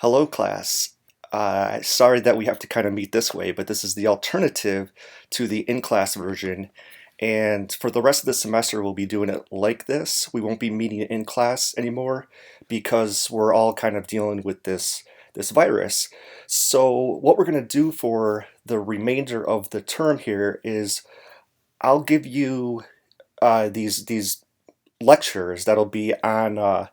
Hello, class. Sorry that we have to kind of meet this way, but this is the alternative to the in-class version. And for the rest of the semester, we'll be doing it like this. We won't be meeting in class anymore because we're all kind of dealing with this virus. So what we're going to do for the remainder of the term here is I'll give you these lectures that'll be on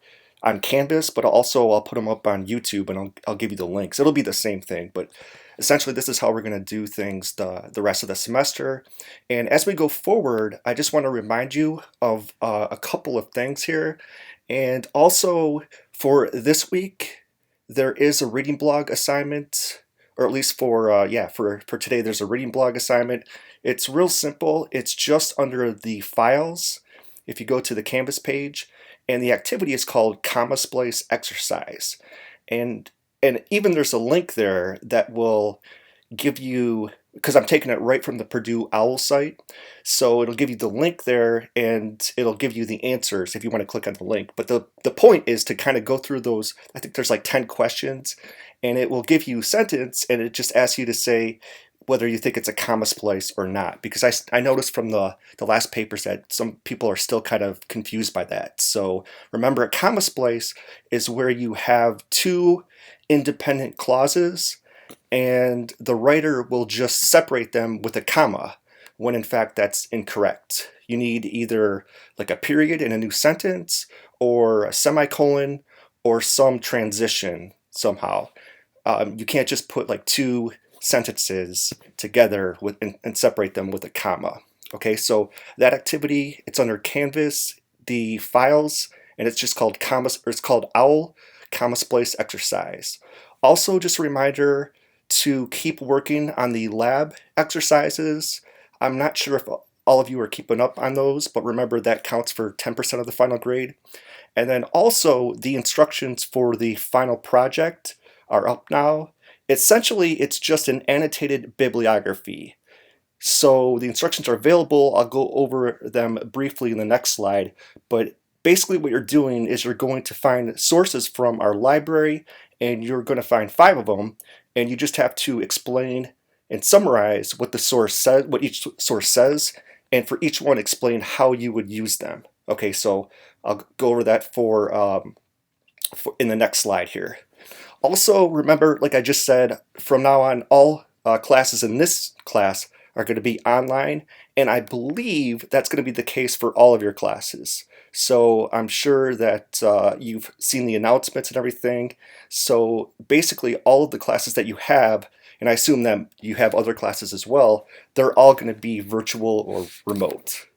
Canvas, but also I'll put them up on YouTube and I'll give you the links. It'll be the same thing, but essentially this is how we're going to do things the rest of the semester. And as we go forward, I just want to remind you of a couple of things here. And also for this week, there is a reading blog assignment, or at least for today, there's a reading blog assignment. It's real simple. It's just under the files. If you go to the Canvas page, and the activity is called Comma Splice Exercise. And even there's a link there that will give you, because I'm taking it right from the Purdue OWL site, so it'll give you the link there and it'll give you the answers if you want to click on the link. But the point is to kind of go through those. I think there's like 10 questions, and it will give you a sentence, and it just asks you to say whether you think it's a comma splice or not, because I noticed from the last papers that some people are still kind of confused by that. So remember, a comma splice is where you have two independent clauses and the writer will just separate them with a comma, when in fact that's incorrect. You need either like a period in a new sentence or a semicolon or some transition somehow. You can't just put like two sentences together and separate them with a comma. Okay, so that activity, it's under Canvas, the files, and it's just called it's called OWL Comma Splice Exercise. Also, just a reminder to keep working on the lab exercises. I'm not sure if all of you are keeping up on those, but remember that counts for 10% of the final grade. And then also the instructions for the final project are up now. Essentially, it's just an annotated bibliography. So the instructions are available. I'll go over them briefly in the next slide, but basically what you're doing is you're going to find sources from our library, and you're going to find 5 of them, and you just have to explain and summarize what the source says, what each source says, and for each one explain how you would use them. Okay, so I'll go over that for in the next slide here. Also, remember, like I just said, from now on, all classes in this class are going to be online, and I believe that's going to be the case for all of your classes. So I'm sure that you've seen the announcements and everything. So basically, all of the classes that you have, and I assume that you have other classes as well, they're all going to be virtual or remote.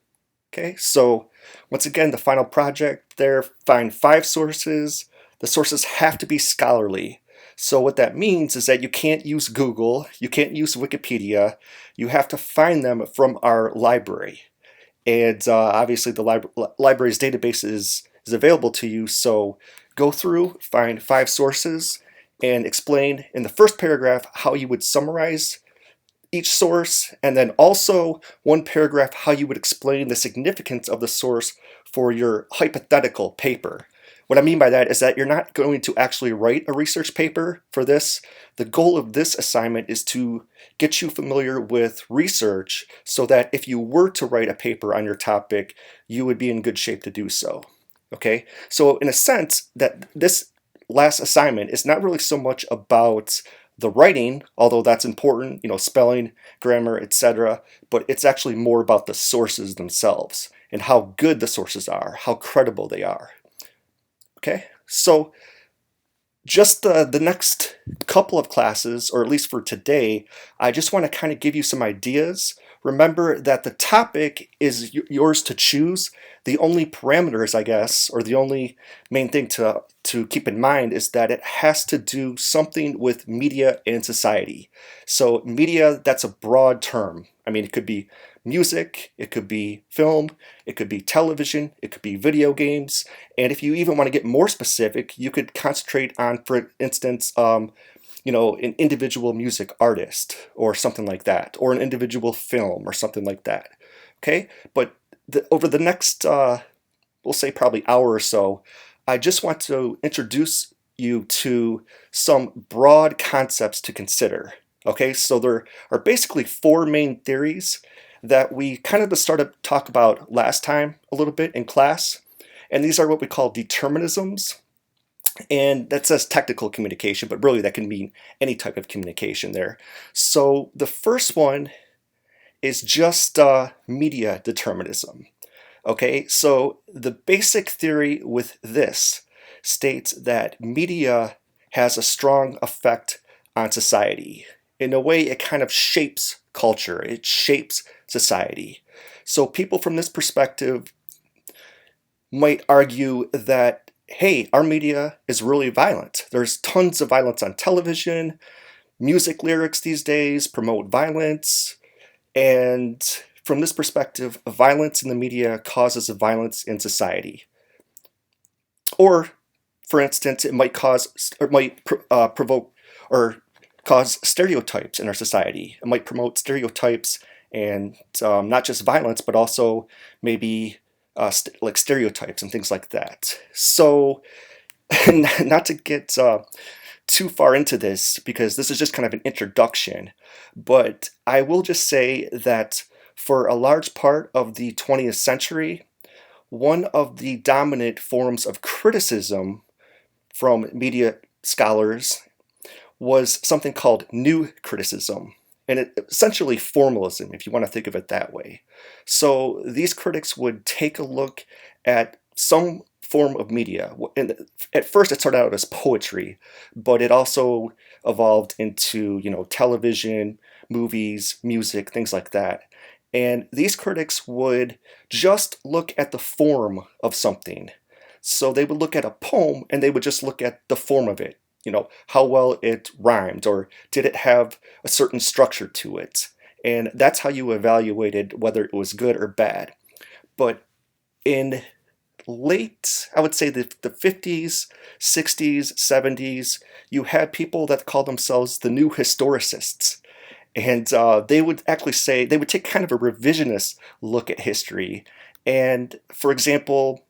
Okay, so once again, the final project there, find 5 sources. The sources have to be scholarly. So what that means is that you can't use Google, you can't use Wikipedia, you have to find them from our library. And obviously the library's database is available to you, so go through, find 5 sources, and explain in the first paragraph how you would summarize each source, and then also one paragraph how you would explain the significance of the source for your hypothetical paper. What I mean by that is that you're not going to actually write a research paper for this. The goal of this assignment is to get you familiar with research so that if you were to write a paper on your topic, you would be in good shape to do so. Okay, so in a sense that this last assignment is not really so much about the writing, although that's important, spelling, grammar, etc., but it's actually more about the sources themselves and how good the sources are, how credible they are. Okay, so just the next couple of classes, or at least for today, I just want to kind of give you some ideas. Remember that the topic is yours to choose. The only parameters, I guess, or the only main thing to keep in mind is that it has to do something with media and society. So media, that's a broad term. I mean, it could be music, it could be film, it could be television, it could be video games, and if you even want to get more specific, you could concentrate on, for instance, an individual music artist or something like that, or an individual film or something like that. Okay, but over the next, we'll say probably hour or so, I just want to introduce you to some broad concepts to consider. Okay, so there are basically four main theories that we kind of started to talk about last time a little bit in class. And these are what we call determinisms. And that says technical communication, but really that can mean any type of communication there. So the first one is just media determinism. Okay, so the basic theory with this states that media has a strong effect on society. In a way, it kind of shapes culture, it shapes society. So people from this perspective might argue that, hey, our media is really violent. There's tons of violence on television, music lyrics these days promote violence, and from this perspective, violence in the media causes violence in society. Or, for instance, it might provoke or cause stereotypes in our society. It might promote stereotypes and not just violence, but also maybe like stereotypes and things like that. So, not to get too far into this, because this is just kind of an introduction, but I will just say that for a large part of the 20th century, one of the dominant forms of criticism from media scholars was something called new criticism, and essentially formalism, if you want to think of it that way. So these critics would take a look at some form of media. And at first it started out as poetry, but it also evolved into, television, movies, music, things like that. And these critics would just look at the form of something. So they would look at a poem and they would just look at the form of it, how well it rhymed, or did it have a certain structure to it. And that's how you evaluated whether it was good or bad. But in I would say the 50s, 60s, 70s, you had people that called themselves the new historicists. And they would actually say, they would take kind of a revisionist look at history. And for example,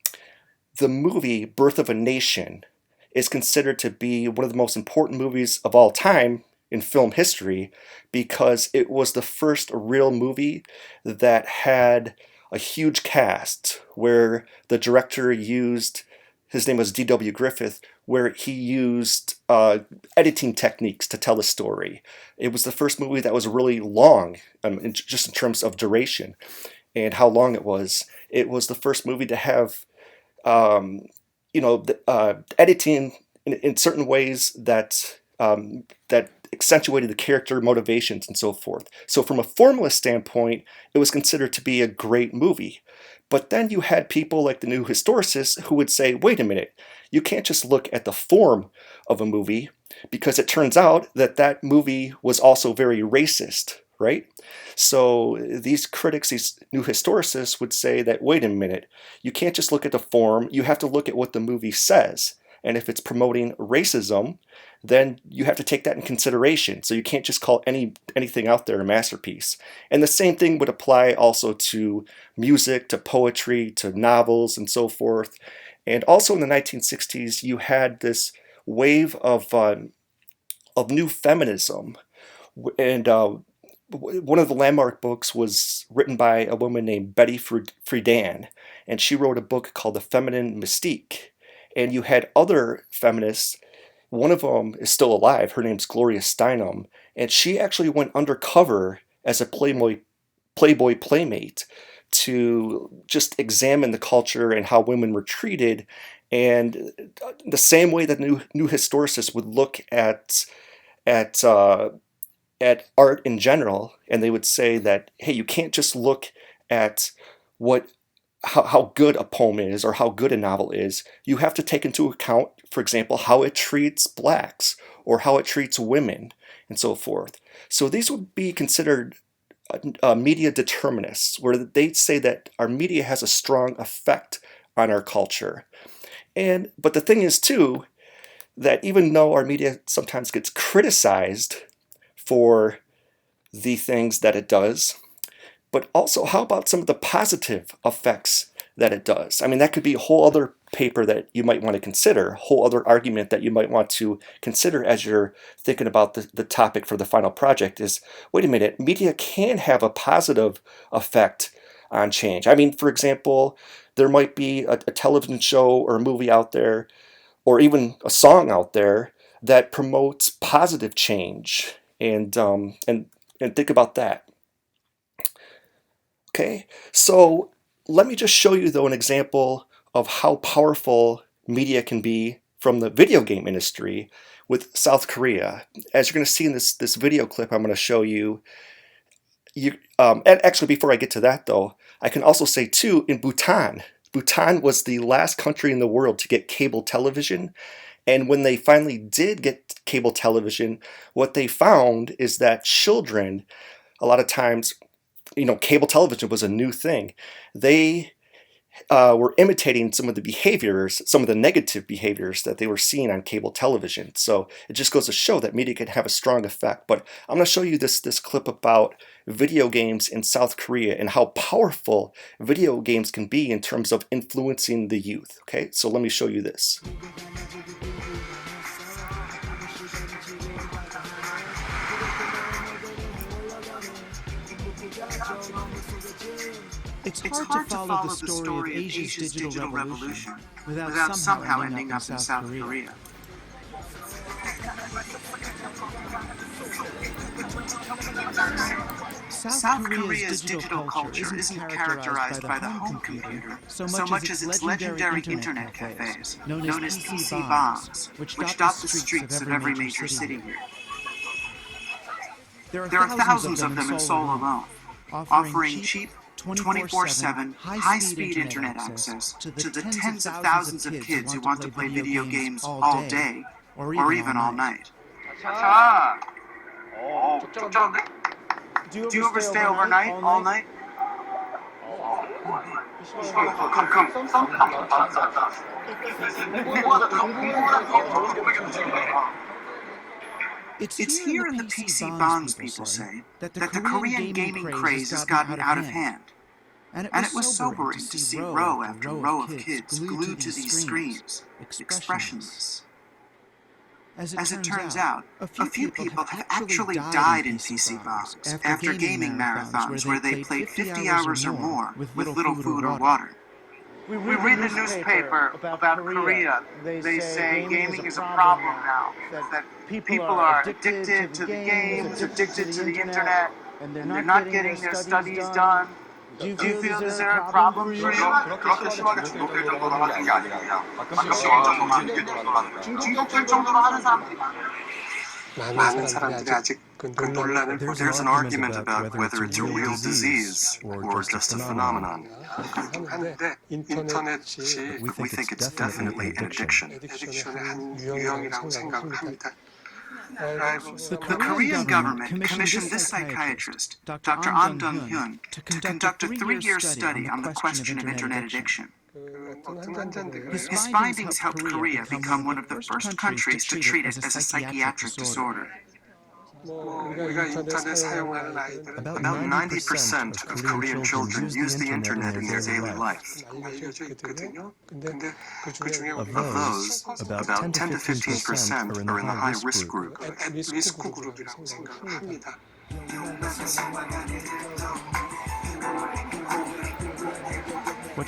the movie Birth of a Nation is considered to be one of the most important movies of all time in film history, because it was the first real movie that had a huge cast, where the director used, his name was D.W. Griffith, where he used editing techniques to tell the story. It was the first movie that was really long, just in terms of duration and how long it was. It was the first movie to have, editing in certain ways that accentuated the character motivations and so forth. So from a formalist standpoint, it was considered to be a great movie. But then you had people like the new historicists who would say, wait a minute, you can't just look at the form of a movie, because it turns out that that movie was also very racist, right? So these critics, these new historicists would say that, wait a minute, you can't just look at the form, you have to look at what the movie says. And if it's promoting racism, then you have to take that in consideration. So you can't just call anything out there a masterpiece. And the same thing would apply also to music, to poetry, to novels, and so forth. And also in the 1960s, you had this wave of new feminism. And one of the landmark books was written by a woman named Betty Friedan, and she wrote a book called The Feminine Mystique. And you had other feminists. One of them is still alive. Her name's Gloria Steinem, and she actually went undercover as a Playboy playmate to just examine the culture and how women were treated. And the same way that new historicists would look at art in general, and they would say that, hey, you can't just look at how good a poem is or how good a novel is. You have to take into account, for example, how it treats blacks or how it treats women and so forth. So these would be considered media determinists, where they say that our media has a strong effect on our culture. But the thing is too, that even though our media sometimes gets criticized for the things that it does, but also how about some of the positive effects that it does. I mean, that could be a whole other paper that you might want to consider, a whole other argument that you might want to consider as you're thinking about the topic for the final project is, wait a minute, media can have a positive effect on change. I mean, for example, there might be a television show or a movie out there, or even a song out there that promotes positive change, and think about that. Okay, so let me just show you though an example of how powerful media can be from the video game industry with South Korea. As you're going to see in this video clip I'm going to show you, and actually before I get to that though, I can also say too, in Bhutan was the last country in the world to get cable television. And when they finally did get cable television, what they found is that children, a lot of times, cable television was a new thing. They were imitating some of the behaviors, some of the negative behaviors that they were seeing on cable television. So it just goes to show that media can have a strong effect. But I'm going to show you this clip about video games in South Korea and how powerful video games can be in terms of influencing the youth. Okay, so let me show you this. It's hard to follow the story of Asia's digital revolution without somehow ending up in South Korea. South Korea's digital culture isn't characterized by the home computer so much as its legendary internet cafes, known as PC bombs, which dot the streets of every major city here. There are thousands of them in Seoul alone, offering cheap, 24/7, high-speed internet access to the tens of thousands of kids who want to play video games all day, or even all night. Do you ever stay overnight, all night? It's here in the PC bombs, people say, that the Korean gaming craze has gotten out of hand. And it was sobering to see row after row of kids glued to these screens, expressionless. As it turns out, a few people have actually died in PC bombs after gaming marathons where they played 50 hours or more with little food or water. We read the newspaper about Korea. They say gaming is a problem now, that people are addicted to the games, addicted to the internet, and they're not getting their studies done. Do you feel this is a problem for you? 그렇게 심하게 중독될 정도로 하는 게 아니라 가끔씩 정도만 중독될 정도로 하는 사람들이 많은 사람들이 아직 그 논란을 There's an argument about whether it's a real disease or just a phenomenon. 한데 인터넷이 We think it's definitely an addiction. Addiction의 한 유형이라고 생각을 합니다. The Korean government commissioned this psychiatrist, Dr. An Dong-hyun, to conduct a 3-year study on the question of internet addiction. His findings helped Korea become one of the first countries to treat it as a psychiatric disorder. About 90% of Korean children use the internet in their daily life. Of those, about 10 to 15% are in the high-risk group.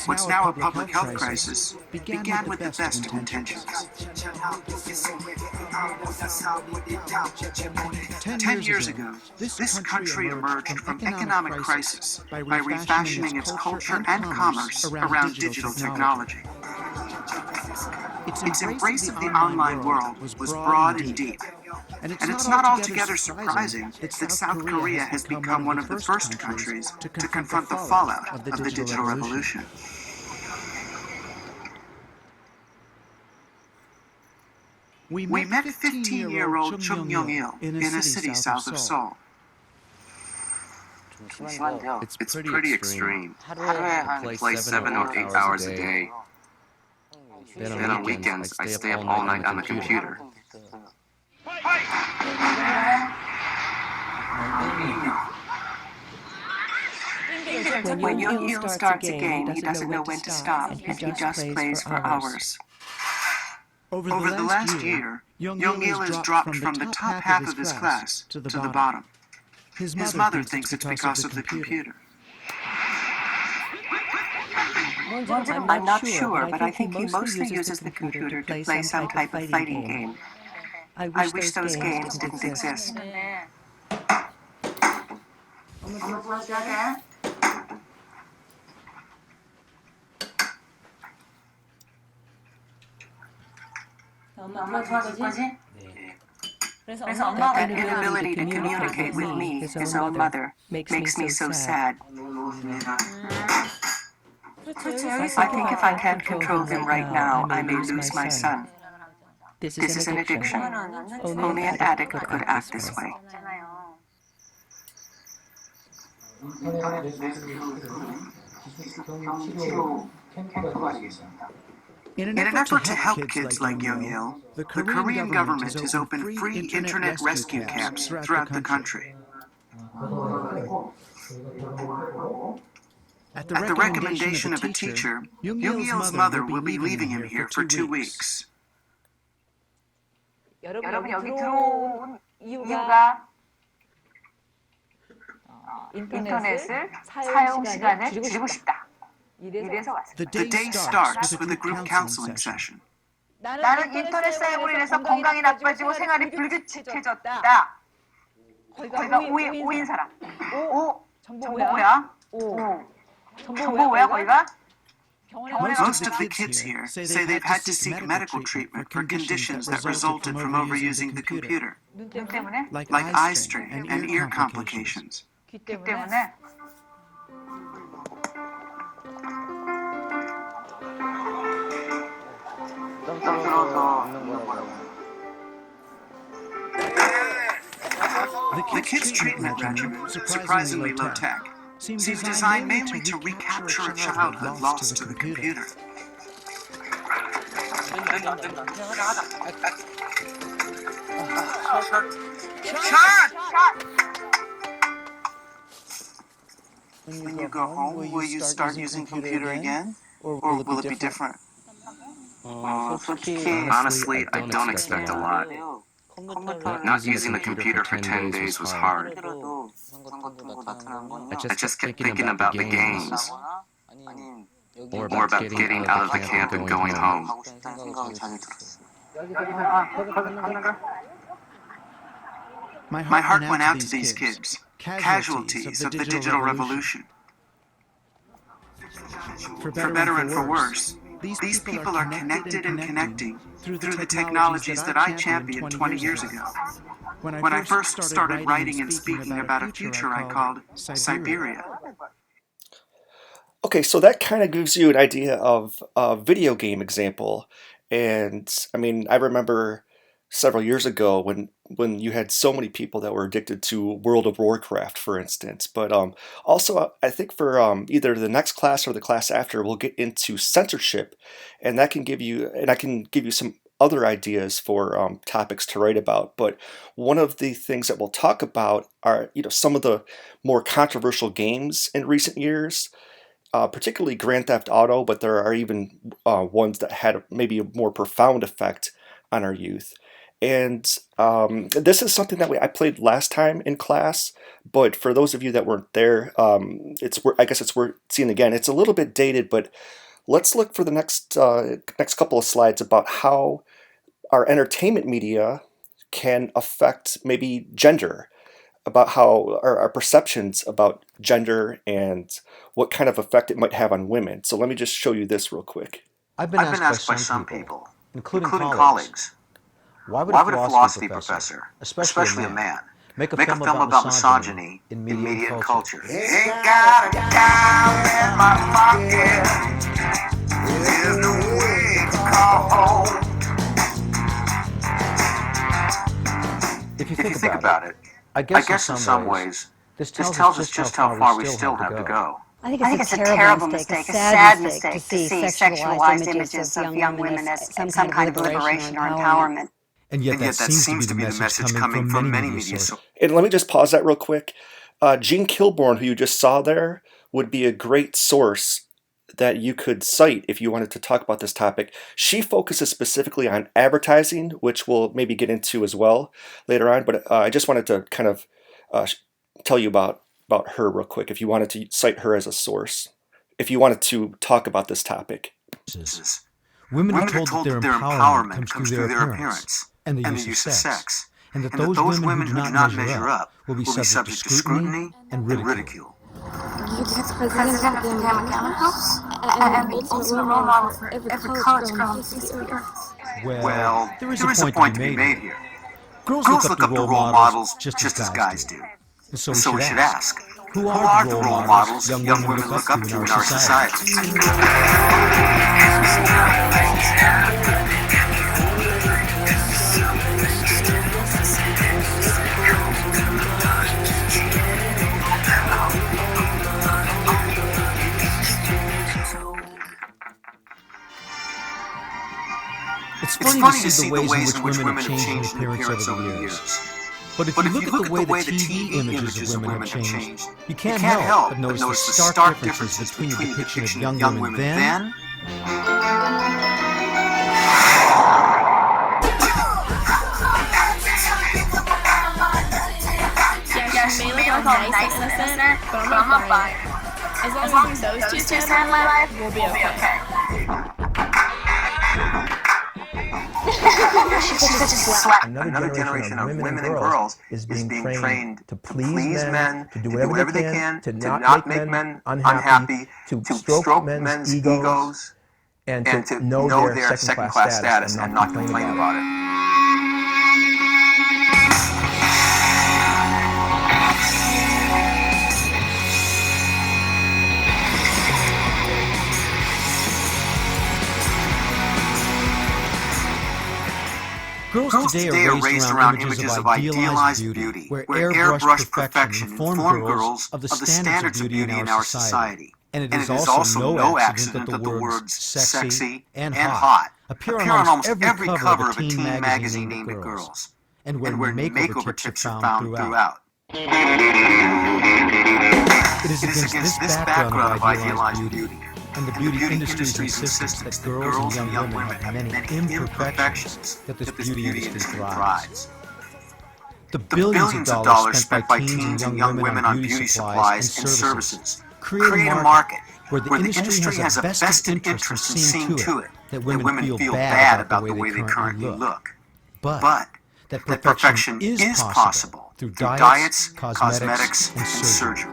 What's now a public health crisis began with the best of intentions. 10 years ago, this country emerged from economic crisis by refashioning its culture and commerce around digital technology. Its embrace of the online world was broad and deep. And it's not altogether surprising that South Korea has become one of the first countries to confront the fallout of the digital revolution. We met 15-year-old Chung Myung-il in a city south of Seoul. It's pretty extreme. I play 7 or 8 hours a day. Then on weekends, I stay up all night on the computer. when Young-il starts a game, he doesn't know when to stop, and he just plays for hours. Over the last year, Young-il has dropped from the top half of his class to the bottom. His mother thinks it's because of the computer. I'm not sure, but I think he mostly uses the computer to play some type of fighting game. I wish those games didn't exist. That inability to communicate with me, his own mother, makes me so sad. I think if I can't control him right now, I may lose my son. This is an addiction. Only an addict could act this way. In an effort to help kids like Young-il, the Korean government has opened free internet rescue camps throughout the country. At the recommendation of a teacher, Young-il's mother will be leaving him here for 2 weeks. 여러분 여기 들어온 이유가 인터넷을 사용 시간을 줄이고 싶다. 이래서 왔습니다. The day starts with a group counseling session. 나는 인터넷 사용으로 인해서 건강이 나빠지고 생활이 불규칙해졌다. 거기가 오인 사람. 오 정보야? 정보야 거기가? Most of the kids here say they've had to seek medical treatment for conditions that resulted from overusing the computer, 눈 때문에? like eye strain and ear complications. 귀 때문에? The kids' treatment regimen, surprisingly low-tech, seems designed mainly to recapture a childhood lost to the computer. When you go home, will you start using computer again? Or will it be different? Honestly, I don't expect a lot. Not using the computer for 10 days was hard. I just kept thinking about the games, or about getting out of the camp and going home. My heart went out to these kids, casualties of the digital revolution. For better and for worse, these people are connected and connecting through the technologies that I championed 20 years ago, when I first started writing and speaking about a future I called Siberia. Okay, so that kind of gives you an idea of a video game example. And I mean, I remember several years ago when you had so many people that were addicted to World of Warcraft, for instance. But also, I think for either the next class or the class after, we'll get into censorship, and that can give you, and I can give you some other ideas for topics to write about. But one of the things that we'll talk about are, some of the more controversial games in recent years. Particularly Grand Theft Auto, but there are even ones that had maybe a more profound effect on our youth. And this is something that I played last time in class, but for those of you that weren't there, I guess it's worth seeing again. It's a little bit dated, but let's look for the next couple of slides about how our entertainment media can affect maybe gender, about how our perceptions about gender and what kind of effect it might have on women. So let me just show you this real quick. I've been asked by some people, including colleagues, why would a philosophy professor, especially a man, make a film about misogyny in media and culture? Ain't got a dime in my pocket. There's no way to call home. If you think about it, I guess in some ways, this tells us just how far we still have to go. I think it's a terrible mistake, a sad mistake to see sexualized images of young women as some kind of liberation or empowerment. And yet that seems to be the message coming from many media sources. And let me just pause that real quick. Gene Kilborn, who you just saw there, would be a great source that you could cite if you wanted to talk about this topic. She focuses specifically on advertising, which we'll maybe get into as well later on, but I just wanted to kind of tell you about her real quick, if you wanted to cite her as a source, if you wanted to talk about this topic. Women are told that their empowerment comes through their appearance and the use of sex, and that those women who do not measure up will be subject to scrutiny and ridicule. President of the American House and the ultimate role model for every college girl who sees the earth. Well, there is a point to be made here. Girls look up to role models just as guys do. And so we should ask, who are the role models young women look up to in our society? It's funny to see the ways in which women have changed in appearance over the years. But if you look at the way the TV images of women have changed, you can't help but notice the stark differences between the depiction of young women then Yeah, she may look all nice and innocent, but I'm not buying it. As long as those two stay in my life, we'll be okay. Another generation of women and girls is being trained to please men, to do whatever they can, to not make men unhappy, to stroke men's egos, and to know their second-class status and not complain about it. Girls today are raised around images of idealized beauty, where airbrushed perfection inform girls of the standards of beauty in our society. And it is also no accident that the words sexy and hot appear on almost every cover of a teen magazine aimed at girls, and where makeover tips are found throughout. It is against this background of idealized beauty and the beauty industry's insistence that girls and young women have many imperfections that this beauty industry thrives. The billions of dollars spent by teens and young women on beauty supplies and services create a market where the industry has a vested interest in seeing to it that women feel bad about the way they currently look. But that perfection is possible through diets, cosmetics, and surgery.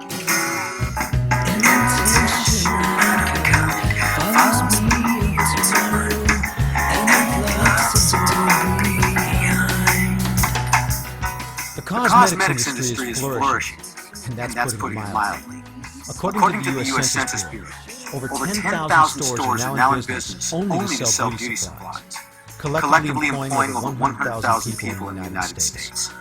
The cosmetics industry is flourishing, and that's putting it mildly. According to the U.S. Census Bureau, over 10,000 stores are now in business only to sell beauty supplies, collectively employing over 100,000 people in the United States.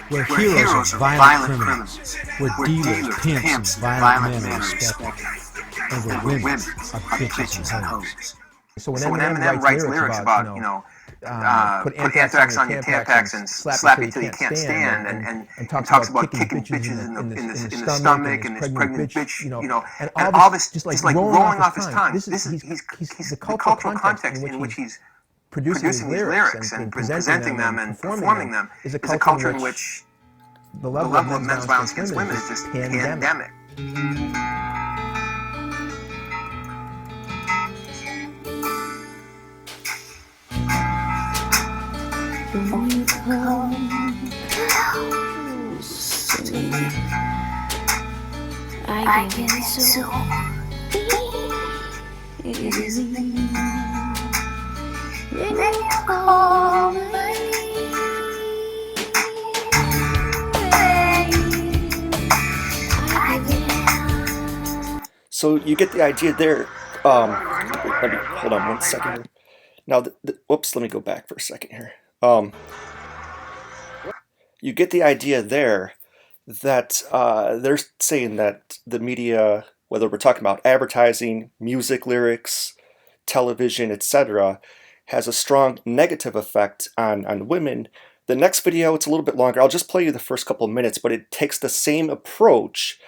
Where heroes are violent criminals, where dealers, pimps, and violent men are respected, and where women are bitches and hoes. So when Eminem writes lyrics about, put anthrax on your Tampax and slap you till you can't stand, and talks about kicking bitches in the stomach and this pregnant bitch, and all this just like rolling off his tongue. He's the cultural context in which he's producing these lyrics and presenting them and performing them is a culture in which the level of men's violence against women is just pandemic. I get so easily. Then you call my name. So you get the idea there. Let me hold on 1 second here. Now, whoops, let me go back for a second here. you get the idea there that they're saying that the media, whether we're talking about advertising, music lyrics, television, etc., has a strong negative effect on women. The next video, it's a little bit longer. I'll just play you the first couple of minutes, but it takes the same approach,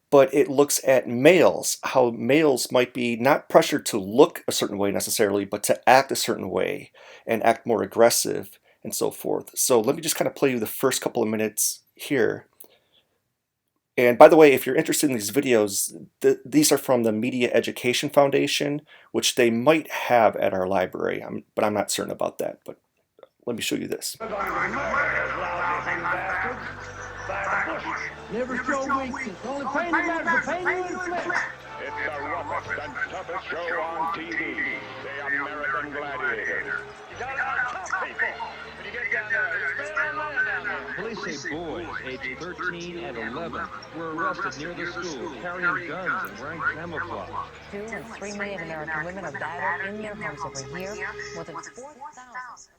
but it looks at males, how males might be not pressured to look a certain way necessarily, but to act a certain way and act more aggressive and so forth. So let me just kind of play you the first couple of minutes here. And by the way, if you're interested in these videos, these are from the Media Education Foundation, which they might have at our library, but I'm not certain about that. But let me show you this. Never show weakness. Only pain matters for pain you inflict. It's the roughest and toughest show on TV. The American Gladiator. You got a lot of tough people. When you get down there, it's bad man down there. Police say boys aged 13 and 11 were arrested near the school carrying guns and wearing camouflage. 2 and 3 million American women are battered in their homes every year. More than 4,000.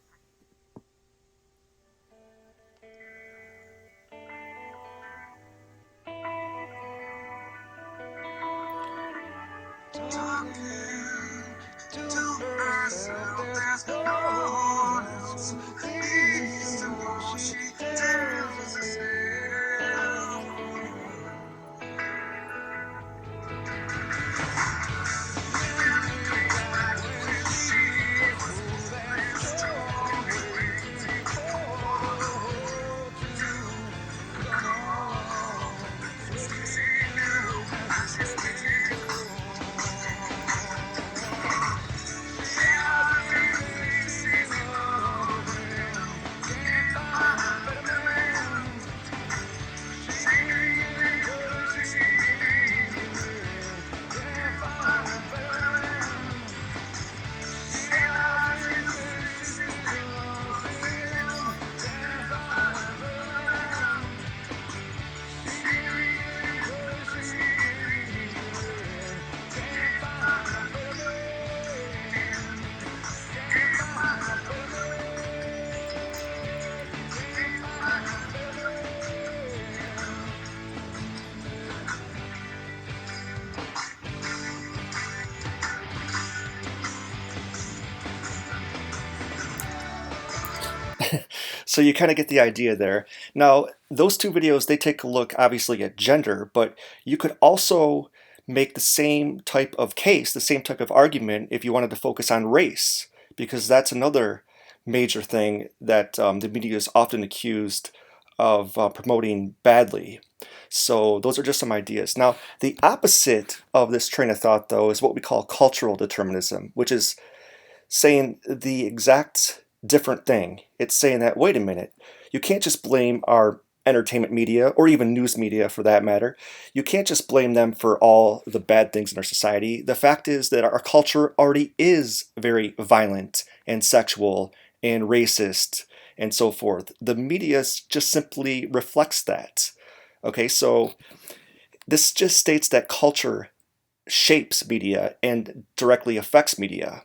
So you kind of get the idea there. Now, those two videos, they take a look obviously at gender, but you could also make the same type of case, the same type of argument if you wanted to focus on race, because that's another major thing that the media is often accused of promoting badly. So those are just some ideas. Now, the opposite of this train of thought, though, is what we call cultural determinism, which is saying the exact different thing. It's saying that, wait a minute, you can't just blame our entertainment media, or even news media for that matter. You can't just blame them for all the bad things in our society. The fact is that our culture already is very violent and sexual and racist and so forth. The media just simply reflects that. Okay, so this just states that culture shapes media and directly affects media.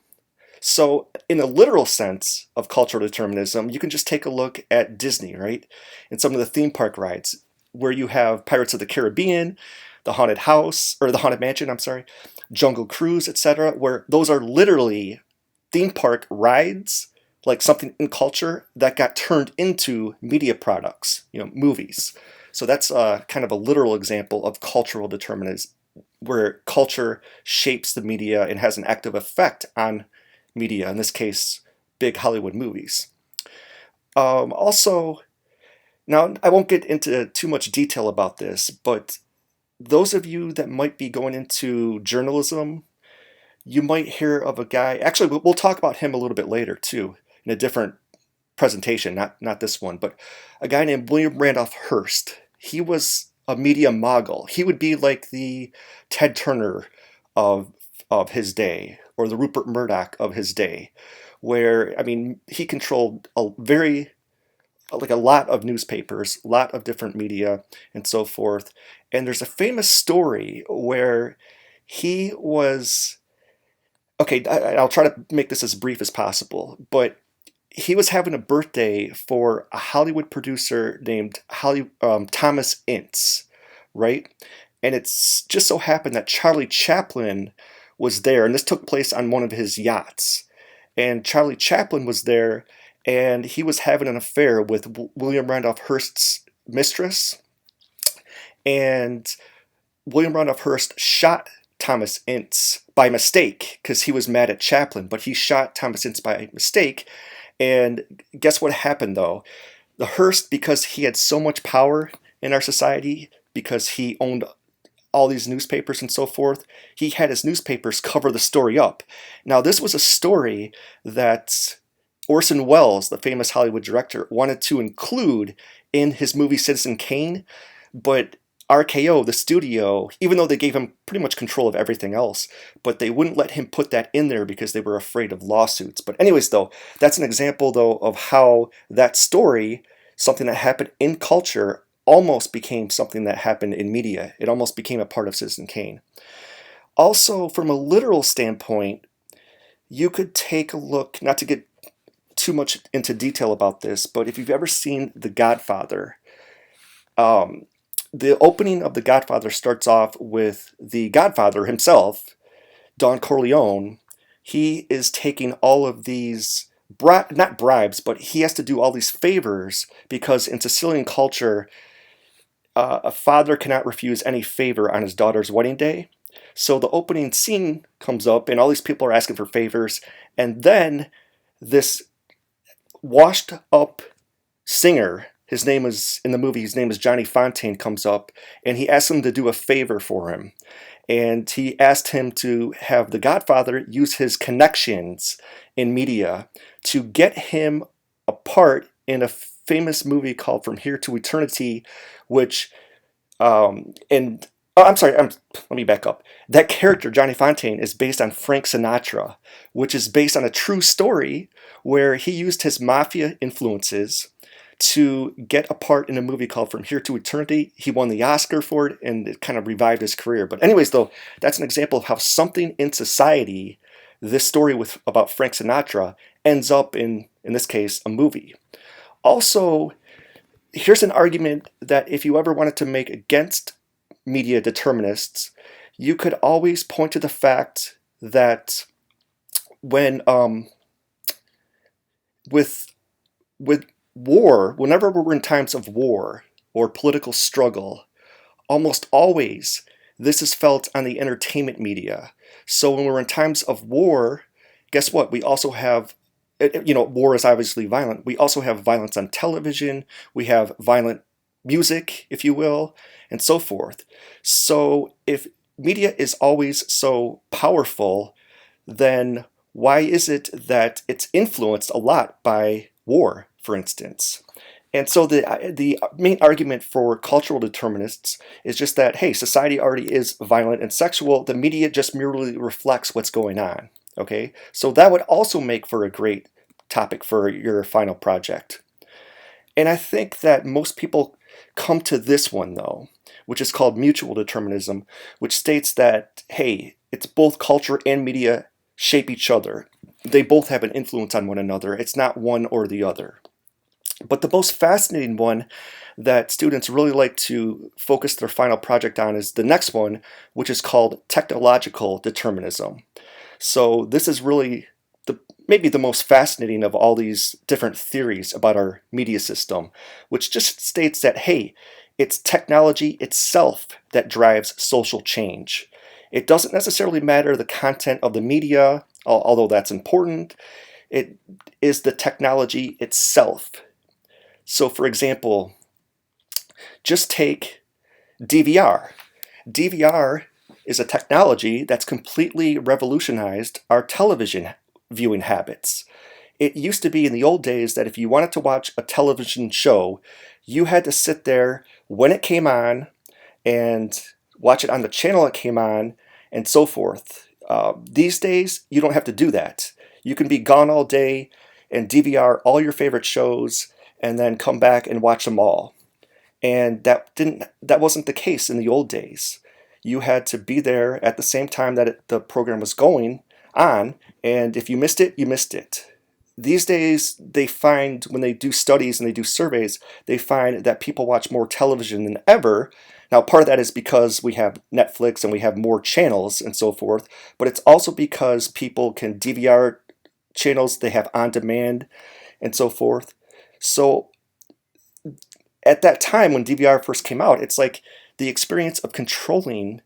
So in a literal sense of cultural determinism, you can just take a look at Disney, right? And some of the theme park rides where you have Pirates of the Caribbean, the Haunted House, or the Haunted Mansion, I'm sorry, Jungle Cruise, etc., where those are literally theme park rides, like something in culture that got turned into media products, movies. So that's kind of a literal example of cultural determinism, where culture shapes the media and has an active effect on media, in this case, big Hollywood movies. Also, now I won't get into too much detail about this, but those of you that might be going into journalism, you might hear of a guy, actually we'll talk about him a little bit later too, in a different presentation, not this one, but a guy named William Randolph Hearst. He was a media mogul. He would be like the Ted Turner of his day, or the Rupert Murdoch of his day, where, I mean, he controlled a lot of newspapers, a lot of different media, and so forth. And there's a famous story where he was, okay, I'll try to make this as brief as possible, but he was having a birthday for a Hollywood producer named Thomas Ince, right? And it's just so happened that Charlie Chaplin was there, and this took place on one of his yachts. And Charlie Chaplin was there, and he was having an affair with William Randolph Hearst's mistress. And William Randolph Hearst shot Thomas Ince by mistake because he was mad at Chaplin, but he shot Thomas Ince by mistake. And guess what happened, though? The Hearst, because he had so much power in our society, because he owned all these newspapers and so forth, he had his newspapers cover the story up. Now, this was a story that Orson Welles, the famous Hollywood director, wanted to include in his movie Citizen Kane, but RKO, the studio, even though they gave him pretty much control of everything else, but they wouldn't let him put that in there because they were afraid of lawsuits. But anyways, though, that's an example, though, of how that story, something that happened in culture, almost became something that happened in media. It almost became a part of Citizen Kane. Also, from a literal standpoint, you could take a look, not to get too much into detail about this, but if you've ever seen The Godfather, the opening of The Godfather starts off with the Godfather himself, Don Corleone. He is taking all of these, not bribes, but he has to do all these favors because in Sicilian culture, a father cannot refuse any favor on his daughter's wedding day. So the opening scene comes up and all these people are asking for favors. And then this washed up singer, his name is, in the movie, his name is Johnny Fontaine, comes up and he asks him to do a favor for him. And he asked him to have the Godfather use his connections in media to get him a part in a famous movie called From Here to Eternity, which, let me back up. That character, Johnny Fontaine, is based on Frank Sinatra, which is based on a true story where he used his mafia influences to get a part in a movie called From Here to Eternity. He won the Oscar for it, and it kind of revived his career. But anyways, though, that's an example of how something in society, this story about Frank Sinatra, ends up in this case, a movie. Also, here's an argument that if you ever wanted to make against media determinists, you could always point to the fact that when with war, whenever we're in times of war or political struggle, almost always this is felt on the entertainment media. So when we're in times of war, guess what? We also have, war is obviously violent. We also have violence on television. We have violent music, if you will, and so forth. So if media is always so powerful, then why is it that it's influenced a lot by war, for instance? And so the main argument for cultural determinists is just that, hey, society already is violent and sexual. The media just merely reflects what's going on. Okay, so that would also make for a great topic for your final project. And I think that most people come to this one, though, which is called mutual determinism, which states that, hey, it's both culture and media shape each other. They both have an influence on one another. It's not one or the other. But the most fascinating one that students really like to focus their final project on is the next one, which is called technological determinism. So this is really maybe the most fascinating of all these different theories about our media system, which just states that, hey, it's technology itself that drives social change. It doesn't necessarily matter the content of the media, although that's important. It is the technology itself. So for example, just take DVR. DVR is a technology that's completely revolutionized our television viewing habits. It used to be in the old days that if you wanted to watch a television show, you had to sit there when it came on and watch it on the channel it came on and so forth. These days, you don't have to do that. You can be gone all day and DVR all your favorite shows and then come back and watch them all. And that wasn't the case in the old days. You had to be there at the same time that the program was going on, and if you missed it, you missed it. these days, they find when they do studies and they do surveys, they find that people watch more television than ever. Now, part of that is because we have Netflix and we have more channels and so forth, but it's also because people can DVR channels, they have on demand and so forth. So at that time when DVR first came out, it's like the experience of controlling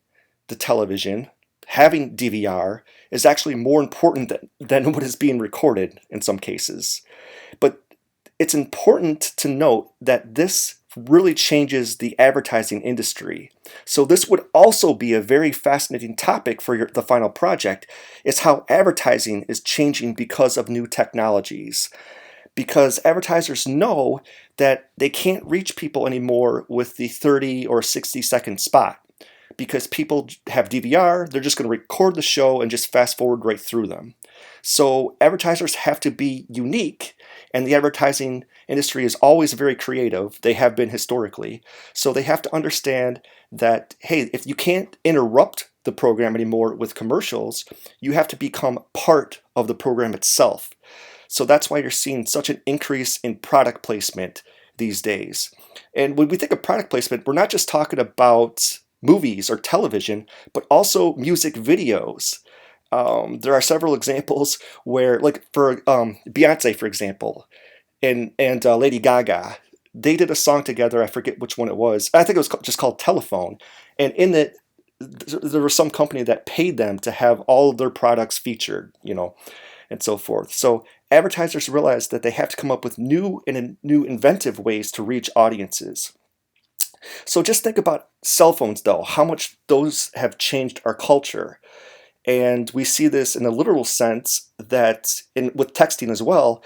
the television, having DVR, is actually more important than what is being recorded in some cases. But it's important to note that this really changes the advertising industry. So this would also be a very fascinating topic for the final project, is how advertising is changing because of new technologies. Because advertisers know that they can't reach people anymore with the 30 or 60-second spot. Because people have DVR, they're just going to record the show and just fast forward right through them. So advertisers have to be unique, and the advertising industry is always very creative. They have been historically. So they have to understand that, hey, if you can't interrupt the program anymore with commercials, you have to become part of the program itself. So that's why you're seeing such an increase in product placement these days. And when we think of product placement, we're not just talking about movies or television, but also music videos. There are several examples where, like for Beyonce, for example, and Lady Gaga, they did a song together. I forget which one it was. I think it was just called Telephone. And in it, there was some company that paid them to have all of their products featured, and so forth. So advertisers realize that they have to come up with new inventive ways to reach audiences. So just think about cell phones, though, how much those have changed our culture. And we see this in a literal sense that, with texting as well,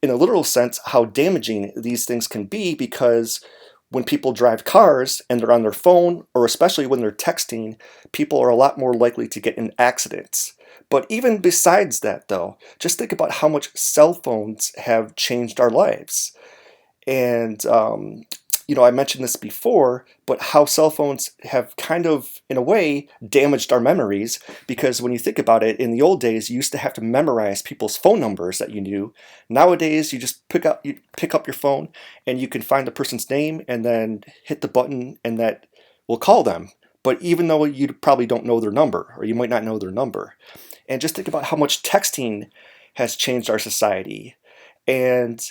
in a literal sense, how damaging these things can be, because when people drive cars and they're on their phone, or especially when they're texting, people are a lot more likely to get in accidents. But even besides that, though, just think about how much cell phones have changed our lives. And I mentioned this before, but how cell phones have kind of, in a way, damaged our memories, because when you think about it, in the old days, you used to have to memorize people's phone numbers that you knew. Nowadays, you just pick up your phone and you can find the person's name and then hit the button, and that will call them. But even though you probably don't know their number, or you might not know their number. And just think about how much texting has changed our society. And,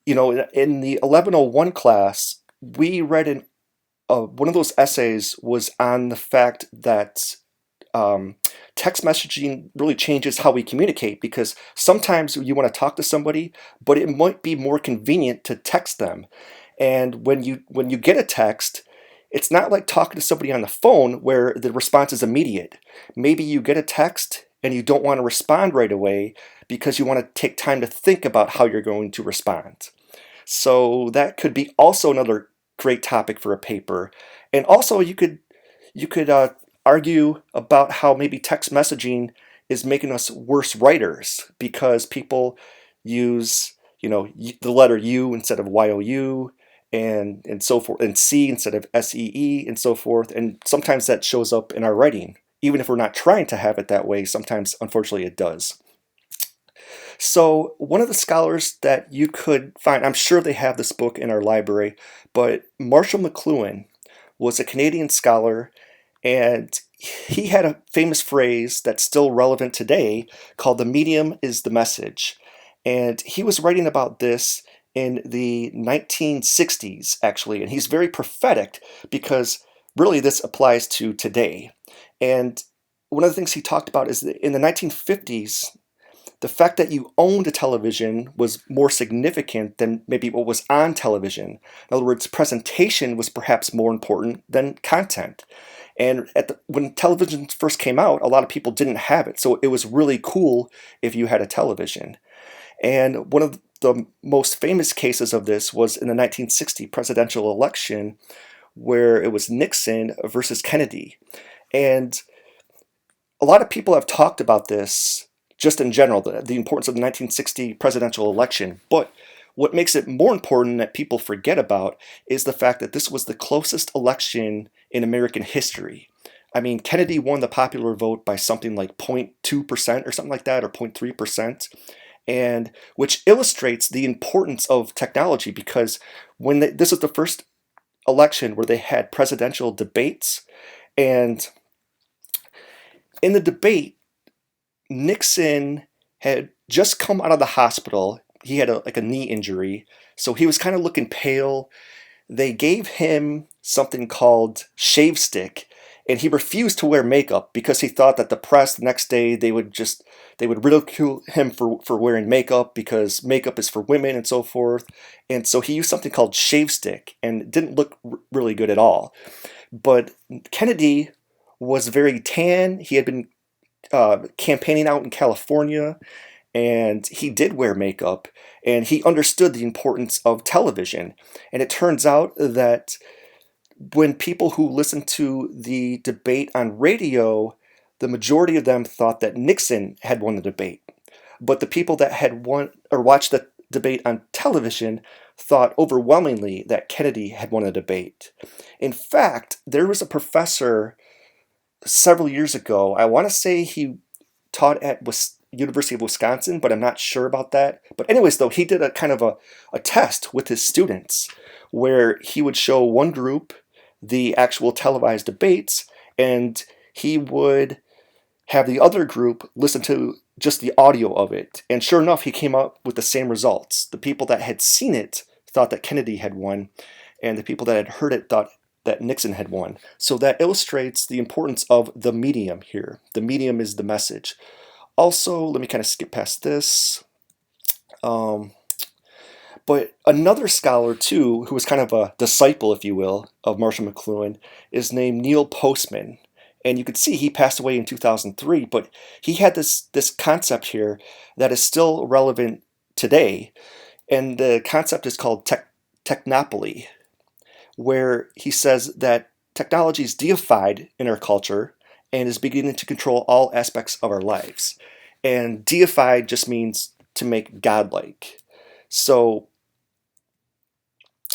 in the 1101 class, we read one of those essays was on the fact that text messaging really changes how we communicate, because sometimes you want to talk to somebody, but it might be more convenient to text them. And when you get a text, it's not like talking to somebody on the phone where the response is immediate. Maybe you get a text and you don't want to respond right away because you want to take time to think about how you're going to respond. So that could be also another great topic for a paper. And also you could argue about how maybe text messaging is making us worse writers, because people use the letter U instead of YOU, and so forth, and C instead of SEE, and so forth. And sometimes that shows up in our writing. Even if we're not trying to have it that way, sometimes, unfortunately, it does. So one of the scholars that you could find, I'm sure they have this book in our library, but Marshall McLuhan was a Canadian scholar, and he had a famous phrase that's still relevant today called "the medium is the message." And he was writing about this in the 1960s, actually, and he's very prophetic because really this applies to today. And one of the things he talked about is that in the 1950s, the fact that you owned a television was more significant than maybe what was on television. In other words, presentation was perhaps more important than content. And when television first came out, a lot of people didn't have it. So it was really cool if you had a television. And one of the most famous cases of this was in the 1960 presidential election, where it was Nixon versus Kennedy. And a lot of people have talked about this just in general, the importance of the 1960 presidential election. But what makes it more important that people forget about is the fact that this was the closest election in American history. I mean, Kennedy won the popular vote by something like 0.2% or something like that, or 0.3%. and which illustrates the importance of technology, because this was the first election where they had presidential debates, and in the debate, Nixon had just come out of the hospital. He had a knee injury, so he was kind of looking pale. They gave him something called shave stick, and he refused to wear makeup because he thought that the press the next day they would ridicule him for wearing makeup, because makeup is for women and so forth. And so he used something called shave stick, and it didn't look really good at all. But Kennedy was very tan. He had been campaigning out in California, and he did wear makeup, and he understood the importance of television. And it turns out that when people who listened to the debate on radio, the majority of them thought that Nixon had won the debate. But the people that had watched the debate on television thought overwhelmingly that Kennedy had won the debate. In fact, there was a professor several years ago, I want to say he taught at University of Wisconsin, but I'm not sure about that. But anyways, though, he did a kind of a test with his students where he would show one group the actual televised debates, and he would have the other group listen to just the audio of it. And sure enough, he came up with the same results. The people that had seen it thought that Kennedy had won, and the people that had heard it thought that Nixon had won. So that illustrates the importance of the medium here. The medium is the message. Also, let me kind of skip past this. But another scholar, too, who was kind of a disciple, if you will, of Marshall McLuhan, is named Neil Postman. And you could see he passed away in 2003, but he had this concept here that is still relevant today. And the concept is called technopoly, where he says that technology is deified in our culture and is beginning to control all aspects of our lives. And deified just means to make godlike. So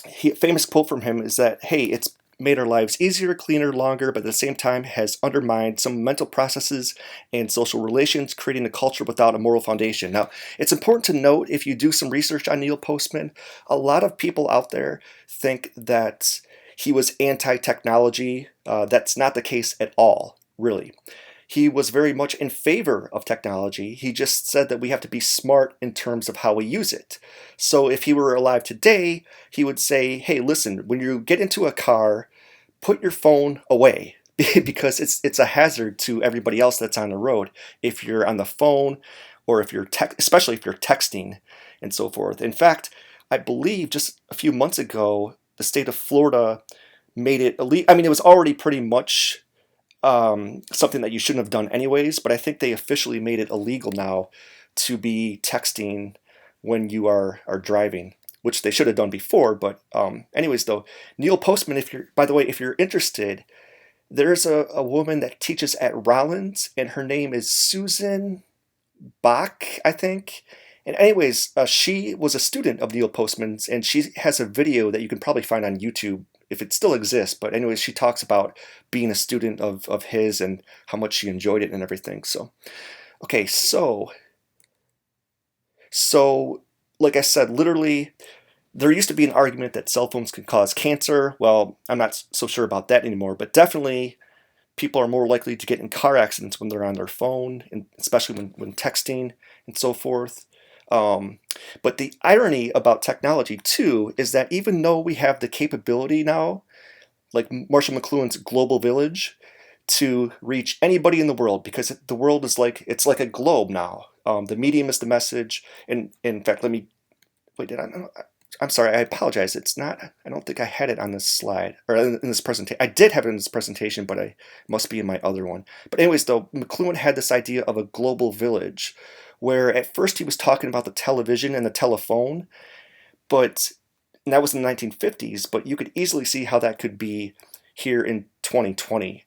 a famous quote from him is that, hey, it's made our lives easier, cleaner, longer, but at the same time has undermined some mental processes and social relations, creating a culture without a moral foundation. Now, it's important to note, if you do some research on Neil Postman, a lot of people out there think that he was anti-technology. That's not the case at all, really. He was very much in favor of technology. He just said that we have to be smart in terms of how we use it. So if he were alive today, he would say, hey, listen, when you get into a car, put your phone away because it's a hazard to everybody else that's on the road. If you're on the phone, or if you're especially if you're texting and so forth. In fact, I believe just a few months ago, the state of Florida made it illegal. I mean, it was already pretty much something that you shouldn't have done anyways, but I think they officially made it illegal now to be texting when you are driving, which they should have done before. But anyways, though, Neil Postman, by the way, if you're interested, there's a woman that teaches at Rollins, and her name is Susan Bach, I think. And anyways, she was a student of Neil Postman's, and she has a video that you can probably find on YouTube if it still exists. But anyways, she talks about being a student of his and how much she enjoyed it and everything. So, okay, so like I said, literally, there used to be an argument that cell phones can cause cancer. Well, I'm not so sure about that anymore, but definitely people are more likely to get in car accidents when they're on their phone, and especially when texting and so forth. But the irony about technology too is that even though we have the capability now, like Marshall McLuhan's Global Village, to reach anybody in the world, because the world is it's like a globe now. The medium is the message, and in fact, I'm sorry, I apologize. It's not. I don't think I had it on this slide or in this presentation. I did have it in this presentation, but I must be in my other one. But anyways, though, McLuhan had this idea of a global village, where at first he was talking about the television and the telephone, and that was in the 1950s, but you could easily see how that could be here in 2020,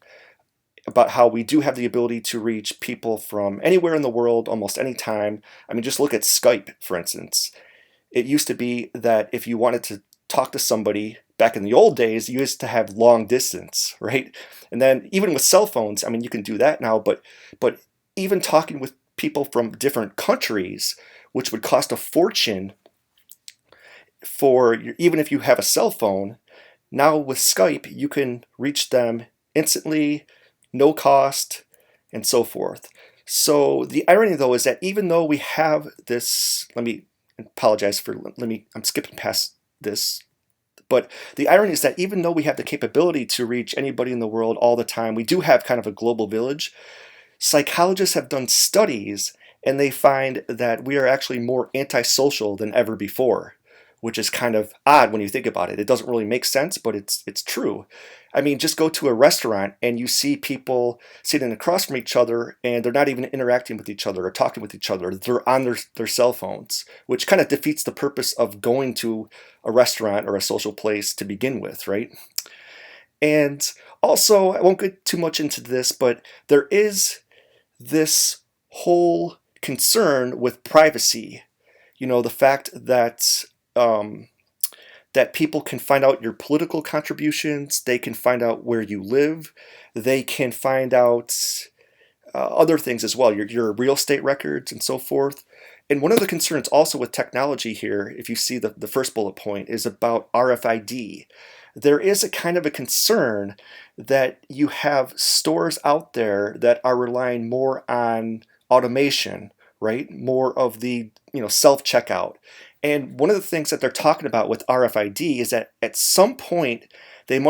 about how we do have the ability to reach people from anywhere in the world, almost any time. I mean, just look at Skype, for instance. It used to be that if you wanted to talk to somebody back in the old days, you used to have long distance, right? And then even with cell phones, I mean, you can do that now, but even talking with people from different countries which would cost a fortune for even if you have a cell phone. Now with Skype, you can reach them instantly, no cost, and so forth. So the irony, though, is that even though we have this, I'm skipping past this, but the irony is that even though we have the capability to reach anybody in the world all the time, we do have kind of a global village. Psychologists have done studies, and they find that we are actually more antisocial than ever before, which is kind of odd when you think about it. It doesn't really make sense, but it's true. I mean, just go to a restaurant and you see people sitting across from each other and they're not even interacting with each other or talking with each other. They're on their cell phones, which kind of defeats the purpose of going to a restaurant or a social place to begin with, right? And also, I won't get too much into this, but there is this whole concern with privacy. You know, the fact that that people can find out your political contributions, they can find out where you live, they can find out other things as well, your real estate records and so forth. And one of the concerns also with technology here, if you see the first bullet point, is about RFID. There is a kind of a concern that you have stores out there that are relying more on automation, right? More of the self-checkout. And one of the things that they're talking about with RFID is that at some point it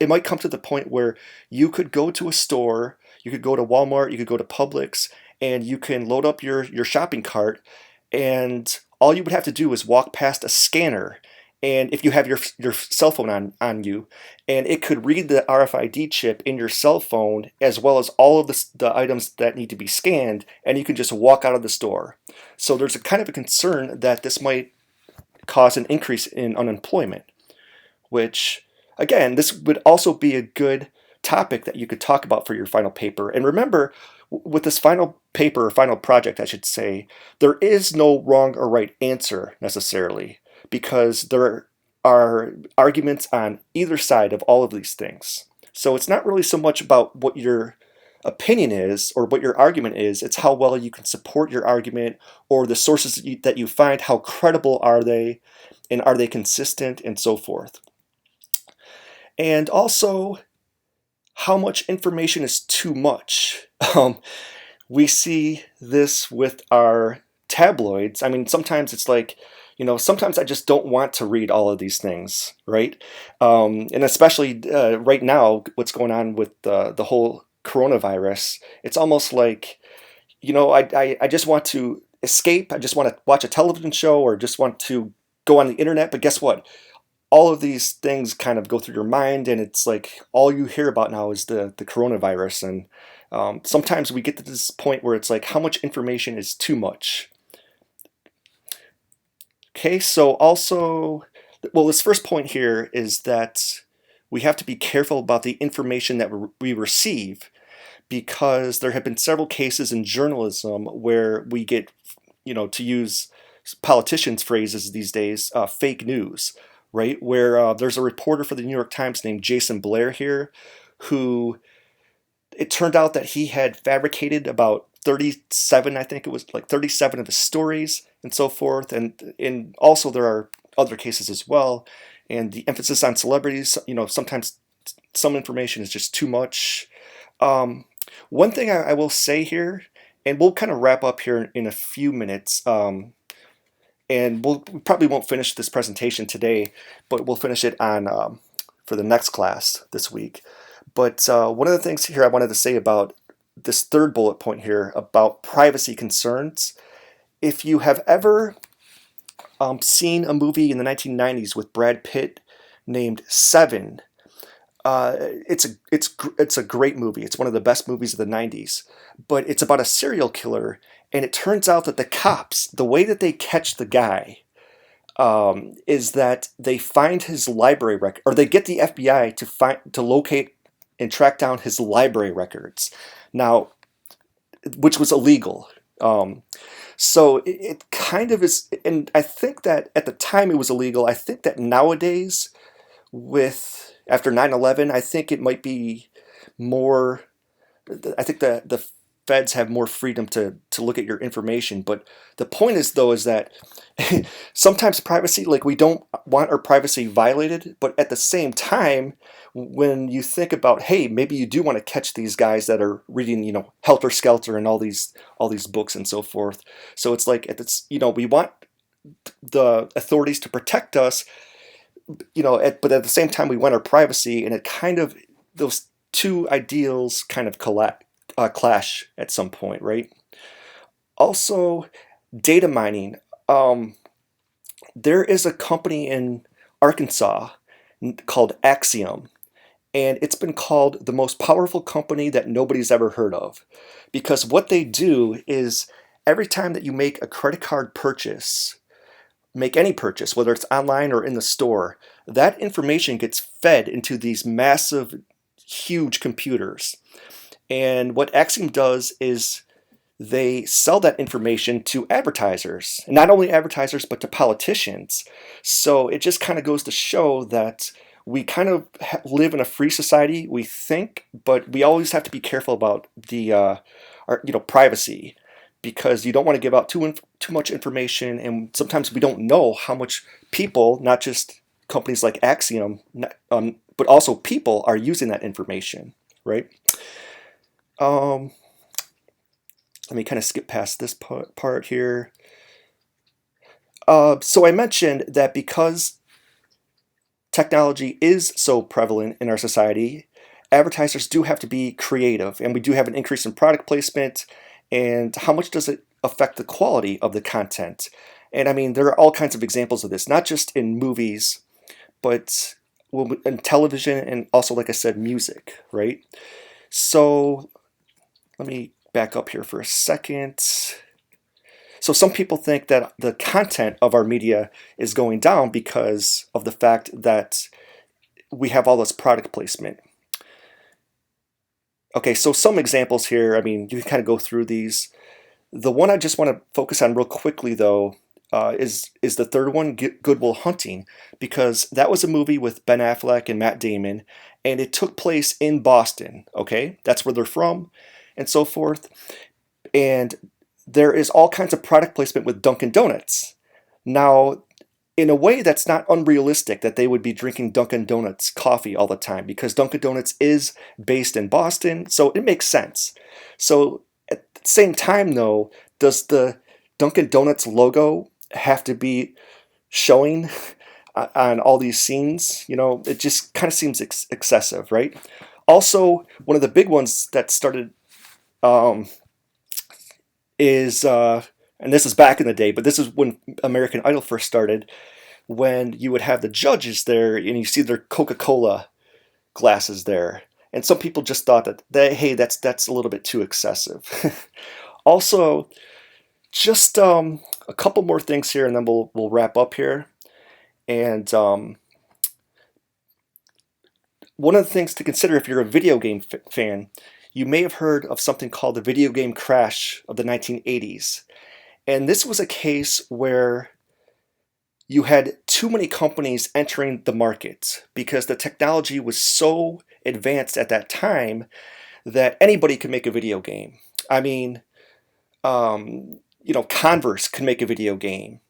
might come to the point where you could go to a store, you could go to Walmart, you could go to Publix, and you can load up your shopping cart, and all you would have to do is walk past a scanner. And if you have your cell phone on you, and it could read the RFID chip in your cell phone as well as all of the items that need to be scanned, and you can just walk out of the store. So there's a kind of a concern that this might cause an increase in unemployment, which, again, this would also be a good topic that you could talk about for your final paper. And remember, with this final paper, or final project, I should say, there is no wrong or right answer necessarily, because there are arguments on either side of all of these things. So it's not really so much about what your opinion is or what your argument is, it's how well you can support your argument, or the sources that you find, how credible are they, and are they consistent, and so forth. And also, how much information is too much. We see this with our tabloids. I mean, sometimes it's like, sometimes I just don't want to read all of these things, right? And especially right now, what's going on with the whole coronavirus, it's almost like, I just want to escape. I just want to watch a television show or just want to go on the internet. But guess what? All of these things kind of go through your mind, and it's like all you hear about now is the coronavirus. And sometimes we get to this point where it's like, how much information is too much? Okay, so also, this first point here is that we have to be careful about the information that we receive, because there have been several cases in journalism where we get, to use politicians' phrases these days, fake news, right? Where there's a reporter for the New York Times named Jason Blair here, who it turned out that he had fabricated about 37, I think it was like 37 of his stories and so forth. And also there are other cases as well. And the emphasis on celebrities, sometimes some information is just too much. One thing I will say here, and we'll kind of wrap up here in a few minutes, and we probably won't finish this presentation today, but we'll finish it on for the next class this week. But one of the things here I wanted to say about this third bullet point here about privacy concerns, if you have ever seen a movie in the 1990s with Brad Pitt named Seven, it's a great movie. It's one of the best movies of the 90s, but it's about a serial killer, and it turns out that the cops, the way that they catch the guy, is that they find his library record, or they get the FBI to locate and track down his library records. Now, which was illegal. So it kind of is, and I think that at the time it was illegal. I think that nowadays, after 9/11, I think it might be more. I think the feds have more freedom to look at your information. But the point is, though, is that sometimes privacy, like, we don't want our privacy violated, but at the same time, when you think about, hey, maybe you do want to catch these guys that are reading, Helter Skelter and all these books and so forth. So it's like, we want the authorities to protect us, but at the same time, we want our privacy, and it kind of, those two ideals kind of clash at some point, right? Also, data mining. There is a company in Arkansas called Axiom, and it's been called the most powerful company that nobody's ever heard of, because what they do is every time that you make a credit card purchase, make any purchase, whether it's online or in the store, that information gets fed into these massive, huge computers. And what Axiom does is they sell that information to advertisers, and not only advertisers, but to politicians. So it just kind of goes to show that we kind of live in a free society, we think, but we always have to be careful about our privacy, because you don't want to give out too much information, and sometimes we don't know how much people, not just companies like Axiom, but also people are using that information, right? Let me kind of skip past this part here. So I mentioned that because technology is so prevalent in our society, advertisers do have to be creative, and we do have an increase in product placement. And how much does it affect the quality of the content? And I mean, there are all kinds of examples of this, not just in movies, but in television, and also, like I said, music, right? So let me back up here for a second. So some people think that the content of our media is going down because of the fact that we have all this product placement. Okay, so some examples here. I mean, you can kind of go through these. The one I just want to focus on real quickly, though, is the third one, Good Will Hunting, because that was a movie with Ben Affleck and Matt Damon, and it took place in Boston, okay? That's where they're from, and so forth. And there is all kinds of product placement with Dunkin' Donuts. Now, in a way, that's not unrealistic that they would be drinking Dunkin' Donuts coffee all the time, because Dunkin' Donuts is based in Boston, so it makes sense. So at the same time, though, does the Dunkin' Donuts logo have to be showing on all these scenes? It just kind of seems excessive, right? Also, one of the big ones that started is, and this is back in the day, but this is when American Idol first started, when you would have the judges there and you see their Coca-Cola glasses there. And some people just thought that hey, that's a little bit too excessive. Also, just a couple more things here, and then we'll wrap up here. And one of the things to consider if you're a video game fan, you may have heard of something called the video game crash of the 1980s. And this was a case where you had too many companies entering the market because the technology was so advanced at that time that anybody could make a video game. I mean, Converse could make a video game.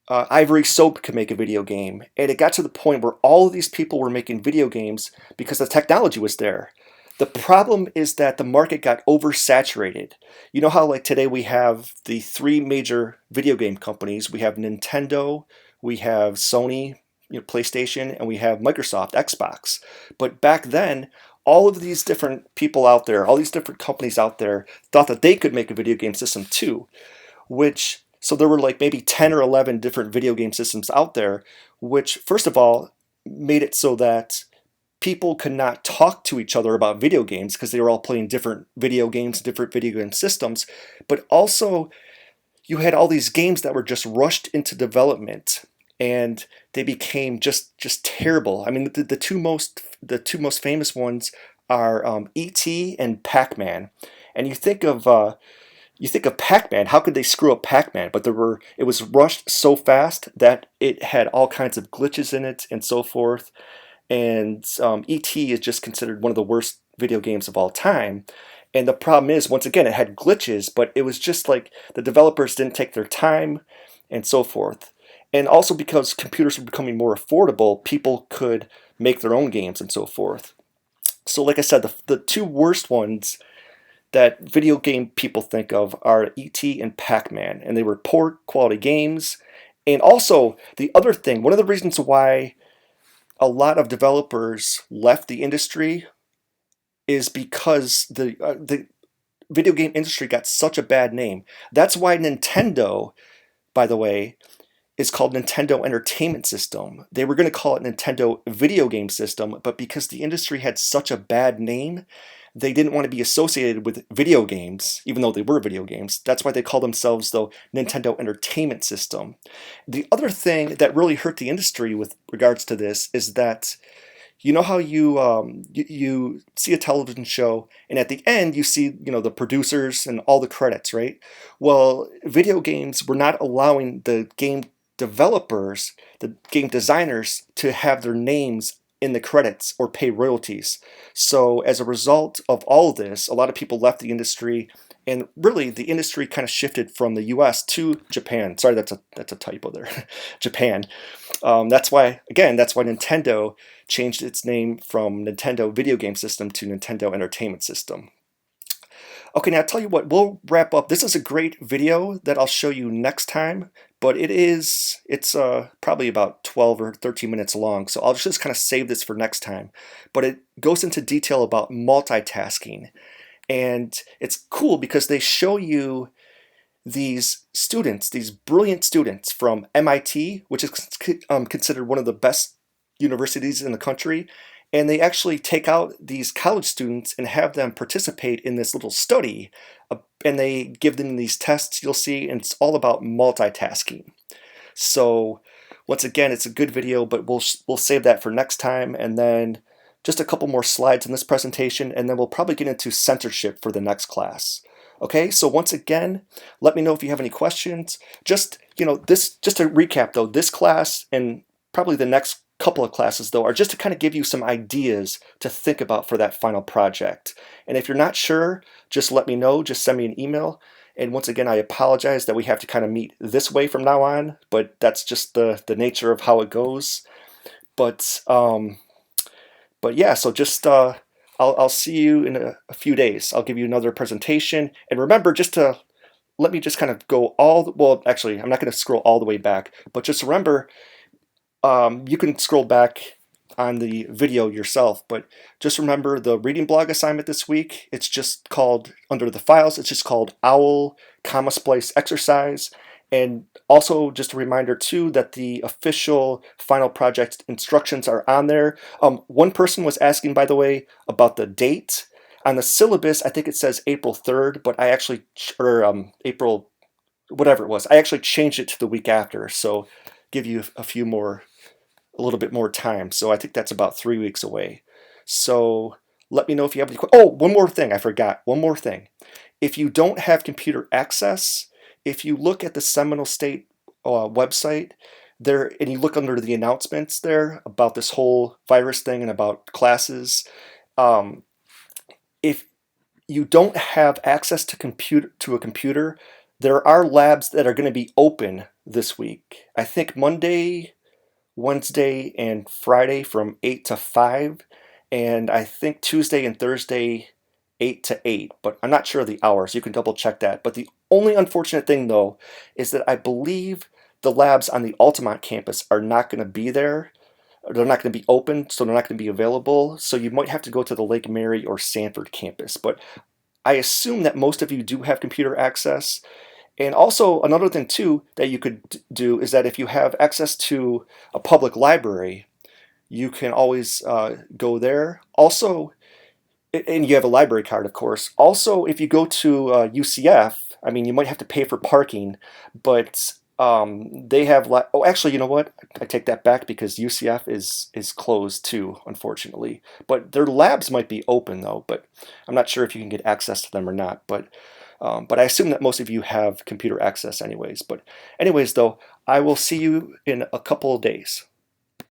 Ivory Soap could make a video game. And it got to the point where all of these people were making video games because the technology was there. The problem is that the market got oversaturated. You know how, like, today we have the three major video game companies. We have Nintendo, we have Sony, PlayStation, and we have Microsoft, Xbox. But back then, all of these different people out there, all these different companies out there thought that they could make a video game system too, so there were like maybe 10 or 11 different video game systems out there, which first of all made it so that people could not talk to each other about video games because they were all playing different video games, different video game systems. But also, you had all these games that were just rushed into development, and they became just terrible. I mean, the two most famous ones are E.T. and Pac-Man. And you think of Pac-Man. How could they screw up Pac-Man? But it was rushed so fast that it had all kinds of glitches in it and so forth. And E.T. is just considered one of the worst video games of all time. And the problem is, once again, it had glitches, but it was just like the developers didn't take their time and so forth. And also because computers were becoming more affordable, people could make their own games and so forth. So like I said, the two worst ones that video game people think of are E.T. and Pac-Man, and they were poor quality games. And also, the other thing, one of the reasons why a lot of developers left the industry is because the video game industry got such a bad name. That's why Nintendo, by the way, is called Nintendo Entertainment System. They were going to call it Nintendo Video Game System, but because the industry had such a bad name, they didn't want to be associated with video games, even though they were video games. That's why they call themselves, though, Nintendo Entertainment System. The other thing that really hurt the industry with regards to this is that you know how you see a television show, and at the end you see the producers and all the credits, right? Well, video games were not allowing the game developers, the game designers, to have their names in the credits or pay royalties. So as a result of all of this, a lot of people left the industry, and really the industry kind of shifted from the US to Japan. Sorry, that's a typo there. Japan. That's why Nintendo changed its name from Nintendo Video Game System to Nintendo Entertainment System. Okay, now I'll tell you what, we'll wrap up. This is a great video that I'll show you next time, but it's probably about 12 or 13 minutes long, so I'll just kind of save this for next time. But it goes into detail about multitasking, and it's cool because they show you these students, these brilliant students from MIT, which is considered one of the best universities in the country, and they actually take out these college students and have them participate in this little study, and they give them these tests, you'll see, and it's all about multitasking. So once again, it's a good video, but we'll save that for next time, and then just a couple more slides in this presentation, and then we'll probably get into censorship for the next class. Okay, so once again, let me know if you have any questions. Just to recap though, this class and probably the next couple of classes though are just to kind of give you some ideas to think about for that final project. And if you're not sure, just let me know, just send me an email. And once again, I apologize that we have to kind of meet this way from now on, but that's just the nature of how it goes. But yeah, so just I'll see you in a few days. I'll give you another presentation. And remember, let me just kind of go well, actually, I'm not going to scroll all the way back, but just remember, you can scroll back on the video yourself, but just remember the reading blog assignment this week. It's just called, under the files, it's just called OWL, Splice exercise. And also just a reminder too that the official final project instructions are on there. One person was asking, by the way, about the date. On the syllabus, I think it says April 3rd, but I actually, April, whatever it was, I actually changed it to the week after. So give you a little bit more time. So I think that's about 3 weeks away. So let me know if you have any questions. Oh, one more thing, I forgot. One more thing. If you don't have computer access, if you look at the Seminole State website there, and you look under the announcements there about this whole virus thing and about classes, if you don't have access to a computer, there are labs that are going to be open this week. I think Monday, Wednesday, and Friday from 8 to 5, and I think Tuesday and Thursday 8 to 8, but I'm not sure of the hours. You can double check that. But the only unfortunate thing though is that I believe the labs on the Altamont campus are not going to be there. They're not going to be open, so they're not going to be available. So you might have to go to the Lake Mary or Sanford campus. But I assume that most of you do have computer access. And also another thing too that you could do is that if you have access to a public library, you can always go there. Also, and you have a library card, of course. Also, if you go to UCF, I mean, you might have to pay for parking, but they have, oh, actually, you know what? I take that back because UCF is closed too, unfortunately. But their labs might be open though, but I'm not sure if you can get access to them or not. But I assume that most of you have computer access anyways. But anyways, though, I will see you in a couple of days.